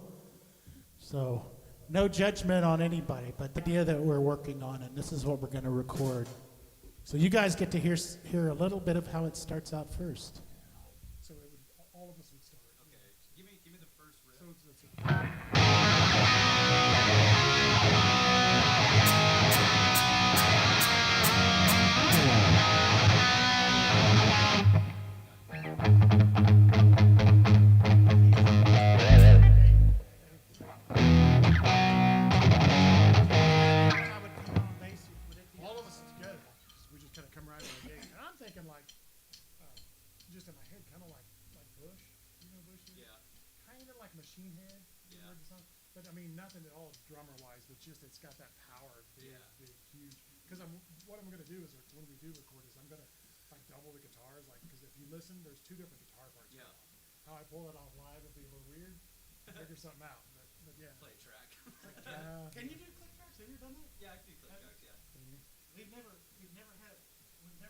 So no judgment on anybody, but the idea that we're working on, and this is what we're going to record. So you guys get to hear a little bit of how it starts out first. So all of us would start. okay. Give me the first riff. So it's all of us together. We just kind of come right out of the gate. And I'm thinking like, just in my head, kind of like Bush. You know Bush? Yeah. Kind of like Machine Head. You Yeah. heard the song? But I mean, nothing at all drummer-wise, but just it's got that power, big, Yeah. big, huge. Because what I'm going to do is when we do record is I'm going to like double the guitars, like because if you listen, there's two different guitar parts. Yeah. How I pull it off live would be a little weird. Figure something out, but yeah. Play a track. Can you do click tracks? Have you done that? Yeah, I can do click tracks, yeah. We've never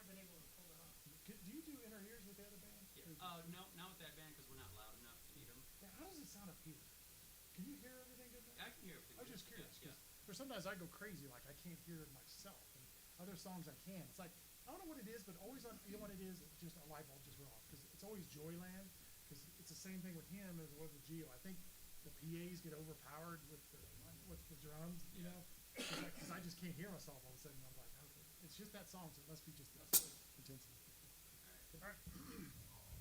been able to pull that off. Do you do inner ears with the other band? No, not with that band because we're not loud enough to need them. Yeah, how does it sound up here? Can you hear everything good now? I can hear everything. I was just good. curious Yeah. because for sometimes I go crazy, like I can't hear it myself, and other songs I can. It's like I don't know what it is, but always you know what it is? It's just a light bulb just went off because it's always Joyland. Because it's the same thing with him as it was with Gio. I think the PAs get overpowered with the drums, you know, because I just can't hear myself all of a sudden. I'm like, okay, it's just that song, so it must be just the intensity. All right.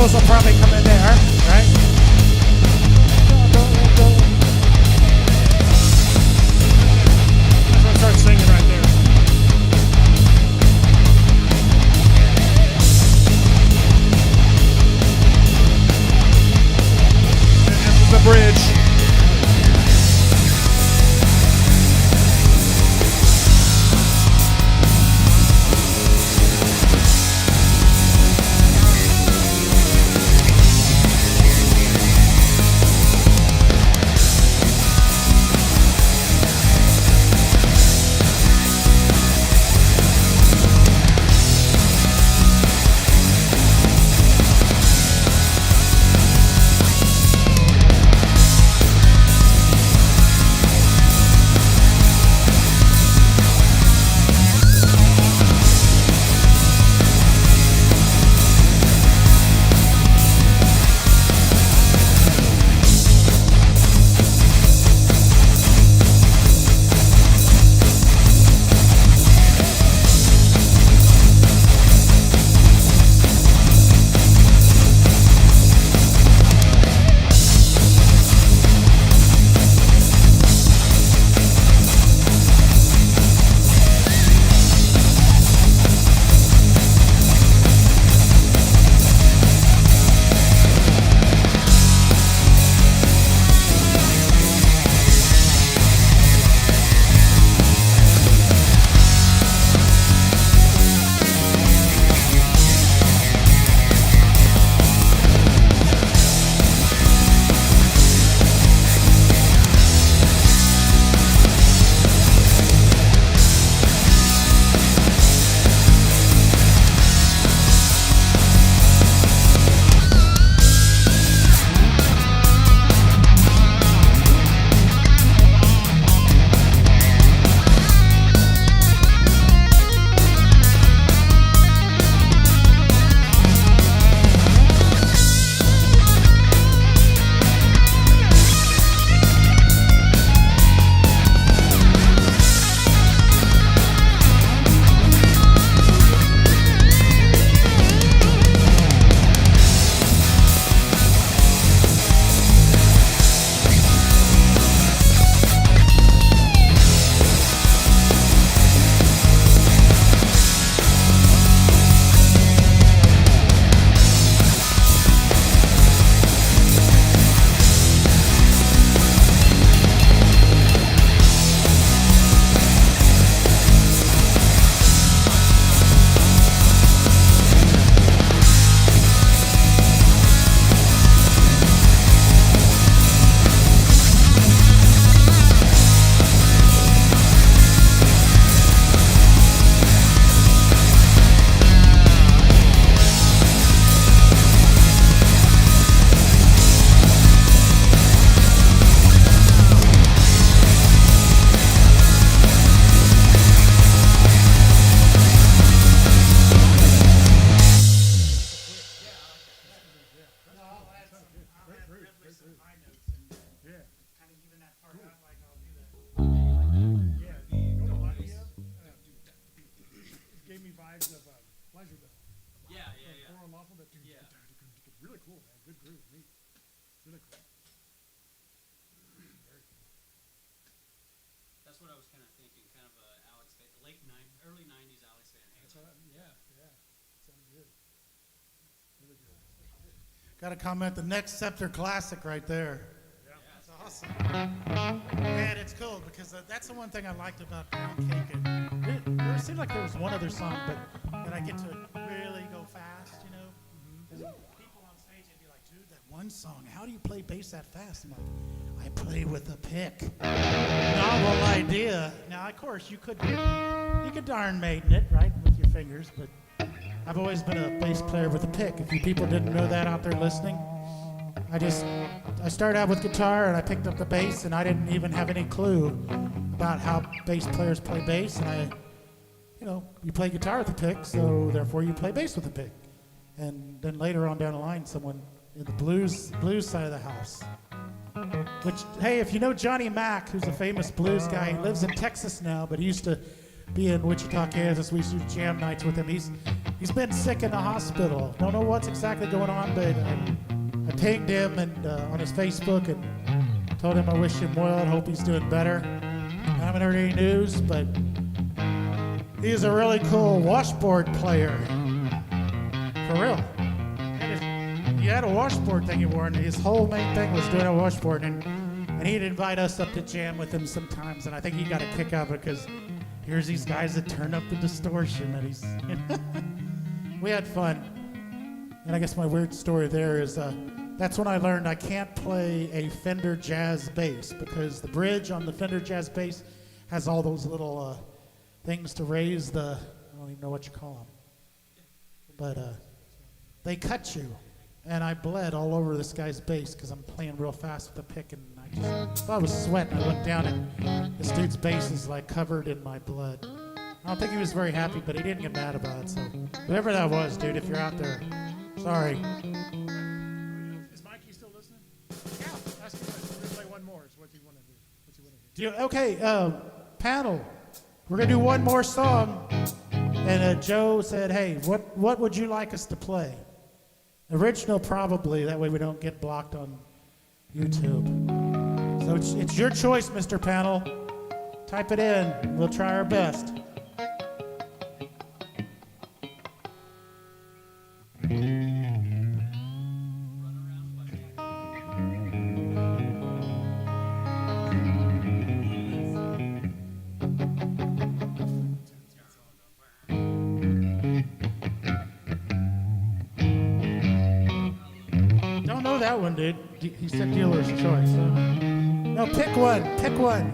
vocals will probably come in there, right? So I'll start singing right there. And this is the bridge. Really cool, man. Good groove. Neat. Really cool. Very cool. That's what I was kind of thinking, kind of early '90s Alex Van Halen. Yeah. Sounded good. Really good. Got to comment the next Scepter classic right there. Yeah. That's awesome. Man, it's cool because that's the one thing I liked about Pound Cake. It seemed like there was one other song, but that I get to really go fast, you know. And people on stage, they'd be like, dude, that one song, how do you play bass that fast? I'm like, I play with a pick. Novel idea. Now, of course, you could darn maiden it, right, with your fingers, but I've always been a bass player with a pick. If you people didn't know that out there listening, I started out with guitar and I picked up the bass and I didn't even have any clue about how bass players play bass. And you play guitar with a pick, so therefore you play bass with a pick. And then later on down the line, someone in the blues side of the house, which, hey, if you know Johnny Mack, who's a famous blues guy, he lives in Texas now, but he used to be in Wichita, Kansas. We used to do jam nights with him. He's been sick in the hospital. Don't know what's exactly going on, but I pinged him and on his Facebook and told him I wish him well and hope he's doing better. I haven't heard any news, but he's a really cool washboard player. For real. He had a washboard thing he wore, and his whole main thing was doing a washboard. And he'd invite us up to jam with him sometimes, and I think he got a kick out of it because here's these guys that turn up the distortion that he's. We had fun. And I guess my weird story there is that's when I learned I can't play a Fender Jazz bass because the bridge on the Fender Jazz bass has all those little things to raise the, I don't even know what you call them, but they cut you. And I bled all over this guy's bass because I'm playing real fast with the pick, and I thought I was sweating. I looked down, and this dude's bass is like covered in my blood. I don't think he was very happy, but he didn't get mad about it. So whoever that was, dude, if you're out there, sorry. Is Mikey still listening? Yeah. Ask him. We're gonna play one more. So what do you want to do? What's he want to do? Okay, panel. We're gonna do one more song, and Joe said, "Hey, what would you like us to play?" Original, probably. That way we don't get blocked on YouTube. So it's your choice, Mr. Panel. Type it in. We'll try our best. That one, dude. He said dealer's choice. No, pick one. Pick one.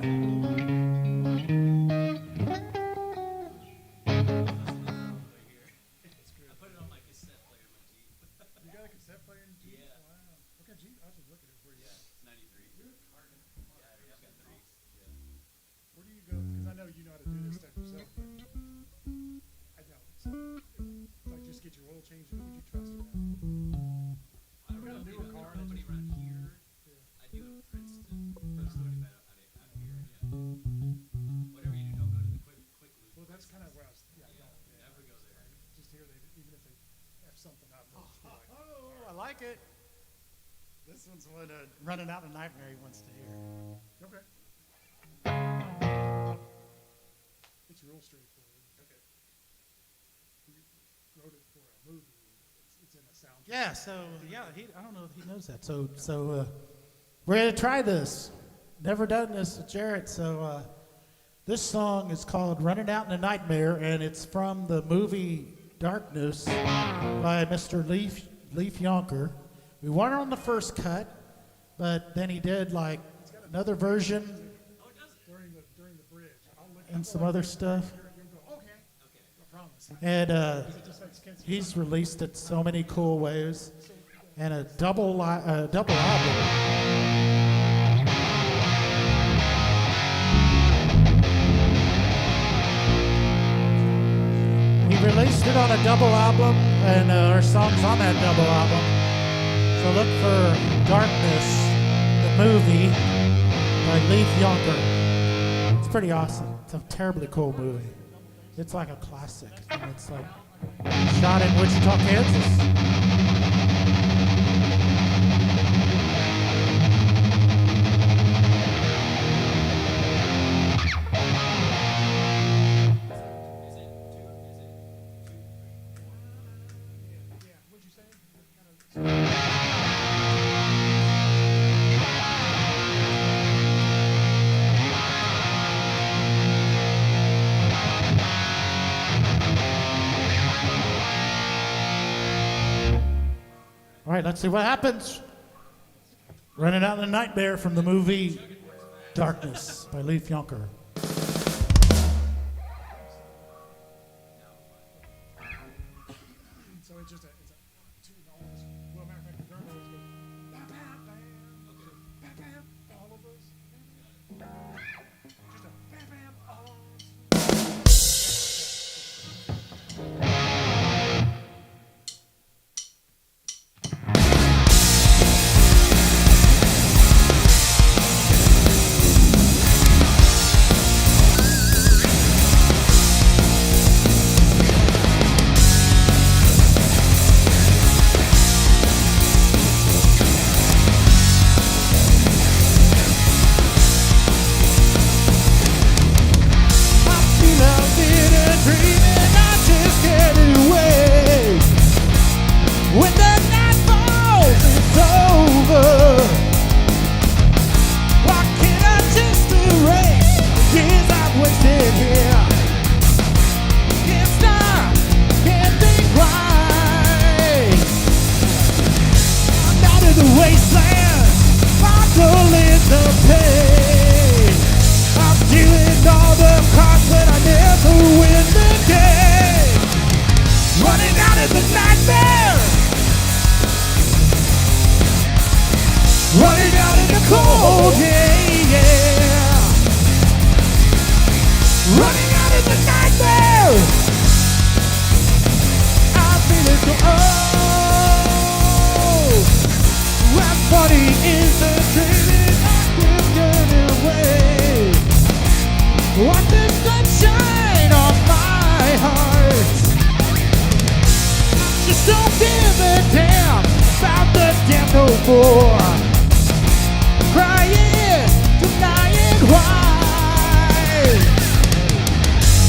I put it on my cassette player in my Jeep. You got a cassette player in Jeep? Yeah. Wow. What kind of Jeep? I was just looking at it. Where you Yeah, it's 93. Yeah, I've got 3. Yeah. Where do you go? Because I know you know how to do this stuff yourself. But I don't. So, like, just get your oil changed. Who would you trust in that? I got a newer car. Nobody around here. I do in Princeton. Out here, yeah. Whatever you do, don't go to the quick loop. Well, that's kind of where I was. Yeah, Yeah, don't. Yeah. never go there. Just here, even if they F something up. Oh, I like it. This one's one running out of nightmare he wants to hear. Okay. It's real straightforward. Okay. You wrote it for a movie. It's in a soundtrack. Yeah, so, I don't know if he knows that. So we're going to try this. Never done this with Jarrett. So this song is called Running Out in a Nightmare, and it's from the movie Darkness by Mr. Leaf Yonker. We weren't on the first cut, but then he did like another version During the bridge. and some other stuff. Okay. I promise. And he's released it so many cool ways, and a double album. He released it on a double album, and our song's on that double album. So look for Darkness, the movie by Leaf Yonker. It's pretty awesome. It's a terribly cool movie. It's like a classic. And it's like shot in Wichita, Kansas. Yeah. What'd you say? All right, let's see what happens. Running Out in a Nightmare from the movie Darkness by Leaf Yonker. So it's a two almost. Well, matter of fact, the drum always goes bam, bam, bam, bam, bam, all of us. Just a bam, bam, all of us. nightmare. Running out in the cold, yeah, yeah. Running out in the nightmare. I feel it so What's funny is the dreaming I can't get away. Want the sunshine on my heart. Just don't give a damn about the damn no more. Crying, denying why.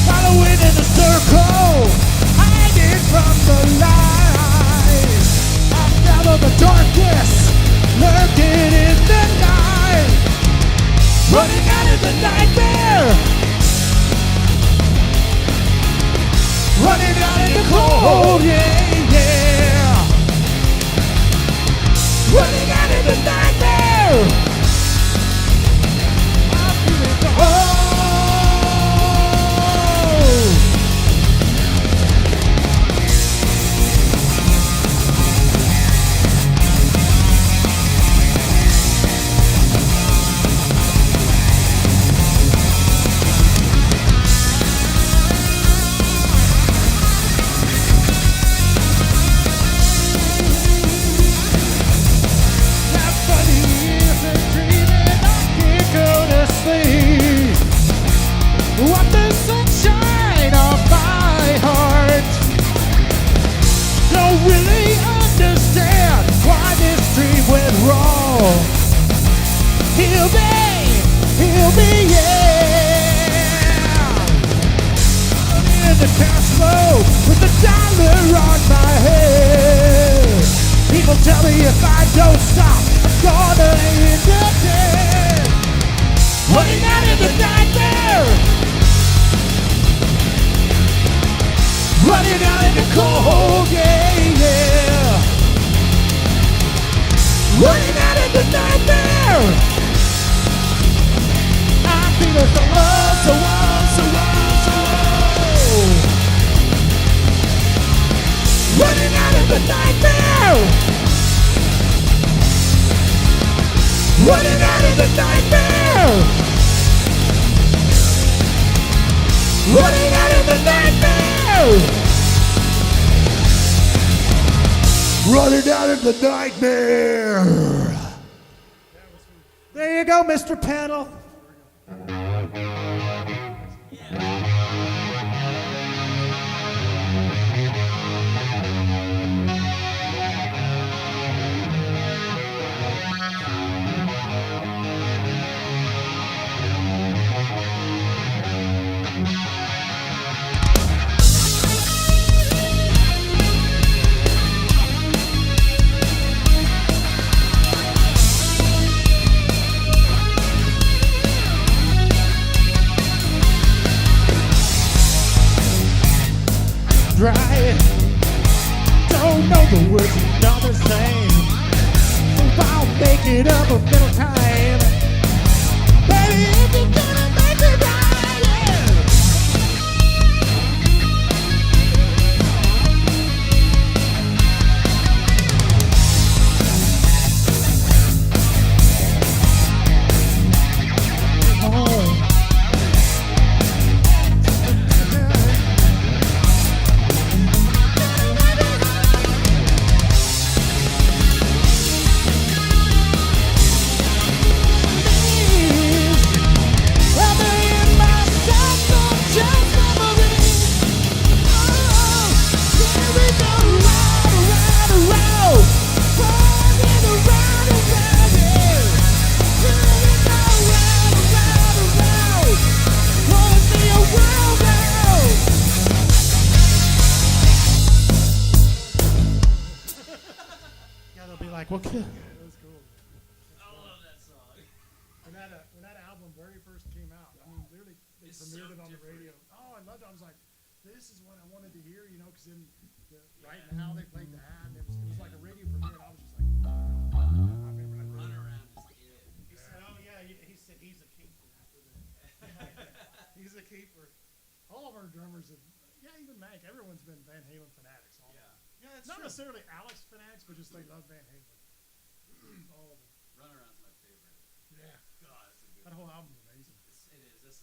Following in the circle, hiding from the light. I follow the darkness, lurking in the night. Running out of the nightmare. Running out in the cold, yeah, yeah. Running out in the nightmare. I'm feeling the want the sunshine on my heart. Don't really understand why this dream went wrong. Heal me, yeah. I'm in the cash flow with the dollar on my head. People tell me if I don't stop, I'm gonna end up dead. Running out of the nightmare. Running out in the cold, yeah, yeah. Running out in the nightmare. I feel it so low, so low, so low, so low. Running out in the nightmare. Running out in the nightmare. Running out in the nightmare. Running out in the nightmare. There you go, Mr. Panel. Dry. Don't know the words, not the same. If I'll make it up a middle time. Baby, if you're gonna make it right, yeah. Oh. What kid? That was cool. I love that song. When that album very first came out, I mean, literally, they premiered it on the radio. Oh, I loved it. I was like, this is what I wanted to hear, you know, because then right now they played that, and it was like a radio premiere, and I was just like, I remember I run around as a kid. He said, oh yeah, he said he's a keeper after that. He's a keeper. All of our drummers have, yeah, even Mac, everyone's been Van Halen fanatics. All Yeah, that's Not true. necessarily Alex fanatics, but just they love Van Halen. All of them. Runaround's my favorite. Yeah. God, that's a good That whole album's amazing. It is. This is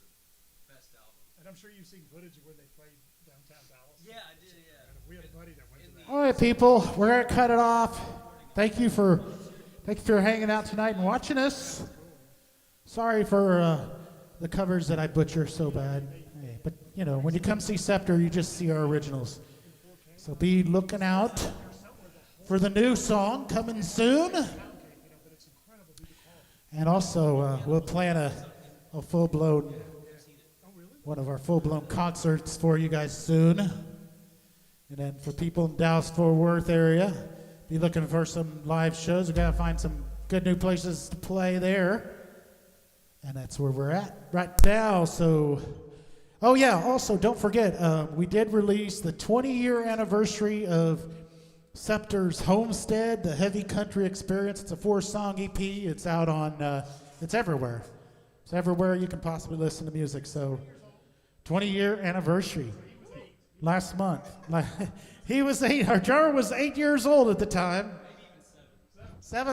the best album. And I'm sure you've seen footage of when they played downtown Dallas. Yeah, I did, yeah. We had a buddy that went to that. All right, people, we're gonna cut it off. Thank you for hanging out tonight and watching us. Sorry for the covers that I butcher so bad. Hey, but you know, when you come see Scepter, you just see our originals. So be looking out for the new song coming soon. And also, we'll plan a full-blown, one of our full-blown concerts for you guys soon. And then for people in Dallas-Fort Worth area, be looking for some live shows. We gotta find some good new places to play there. And that's where we're at right now. So, oh yeah, also don't forget, we did release the 20-year anniversary of Scepter's Homestead, the Heavy Country Experience. It's a 4-song EP. It's out on, it's everywhere. It's everywhere you can possibly listen to music. So, 20-year anniversary. Last month. He was 8, our Jarrett was 8 years old at the time.